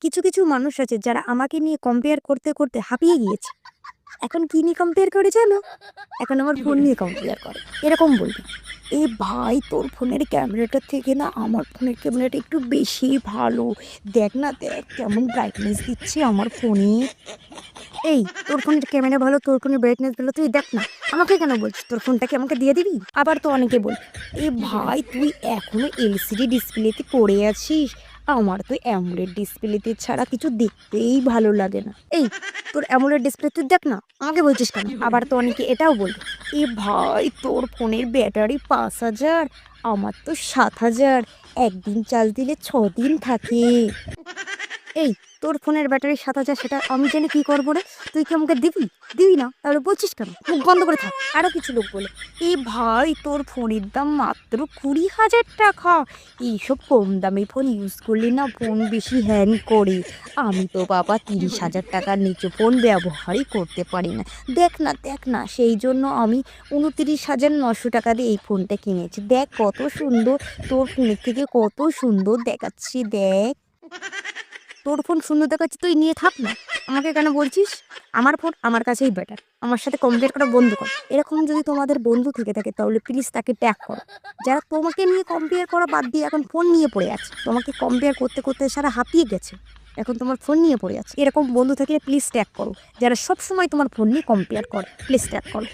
কিছু, কিছু মানুষ আছে যারা আমাকে নিয়ে কম্পেয়ার করতে, করতে হাঁপিয়ে গিয়েছে। এখন কি নিয়ে কম্পেয়ার করে জানো? এখন আমার ফোন নিয়ে কম্পেয়ার করে। এরকম বলবে, "এ ভাই তোর ফোনের ক্যামেরাটার থেকে না আমার ফোনের ক্যামেরাটা একটু বেশিই ভালো। দেখ না দেখ কেমন ব্রাইটনেস দিচ্ছে আমার ফোনে।" এই তোর ফোনের ক্যামেরা ভালো, তোর ফোনের ব্রাইটনেস ভালো, তুই দেখ না। আমাকে কেন বলছিস? তোর ফোনটা কি আমাকে দিয়ে দিবি? আবার তো অনেকে বলবে, "এ ভাই তুই এখনো এলসিডি ডিসপ্লেতে পড়ে আছিস। আমার তো অ্যামোলেড ডিসপ্লেতে ছাড়া কিছু দেখতেই ভালো লাগে না।" এই তোর অ্যামোলেড ডিসপ্লে তুই দেখ না। আমাকে বলছিস কেন? আবার তো অনেকে এটাও বলবে, "এ ভাই তোর ফোনের ব্যাটারি ৫,০০০, আমার তো ৭,০০০। একদিন চার্জ দিলে ৬ দিন থাকে।" এই তোর ফোনের ব্যাটারি ৭,০০০ সেটা আমি জেনে কি করবো রে? তুই কি আমাকে দিবি? দিবি না? তাহলে বলছিস কেন? মুখ বন্ধ করে থাক। আরো কিছু লোক বলে, "এ ভাই তোর ফোনের দাম মাত্র ২০,০০০ টাকা। এইসব কম দামি ফোন ইউজ করলে না ফোন বেশি হ্যাং করে। আমি তো বাবা ৩০,০০০ টাকার নিচে ফোন ব্যবহারই করতে পারি না। দেখ না দেখ না সেই জন্য আমি ২৯,৯০০ টাকা দিয়ে এই ফোনটা কিনেছি। দেখ কত সুন্দর, তোর ফোনের থেকে কত সুন্দর দেখাচ্ছে দেখ। তোর ফোন সুন্দর দেখাচ্ছে তুই নিয়ে থাক না। আমাকে কেন বলছিস? আমার ফোন আমার কাছেই বেটার। আমার সাথে কম্পেয়ার করা বন্ধ কর।" এরকম যদি তোমাদের বন্ধু থেকে থাকে তাহলে প্লিজ তাকে ট্যাগ করো। যারা তোমাকে নিয়ে কম্পেয়ার করা বাদ দিয়ে এখন ফোন নিয়ে পড়ে আছে। তোমাকে কম্পেয়ার করতে, করতে সারা হাঁপিয়ে গেছে। এখন তোমার ফোন নিয়ে পড়ে আছে। এরকম বন্ধু থাকলে প্লিজ ট্যাগ করো। যারা সবসময় তোমার ফোন নিয়ে কম্পেয়ার করে, প্লিজ ট্যাগ করো।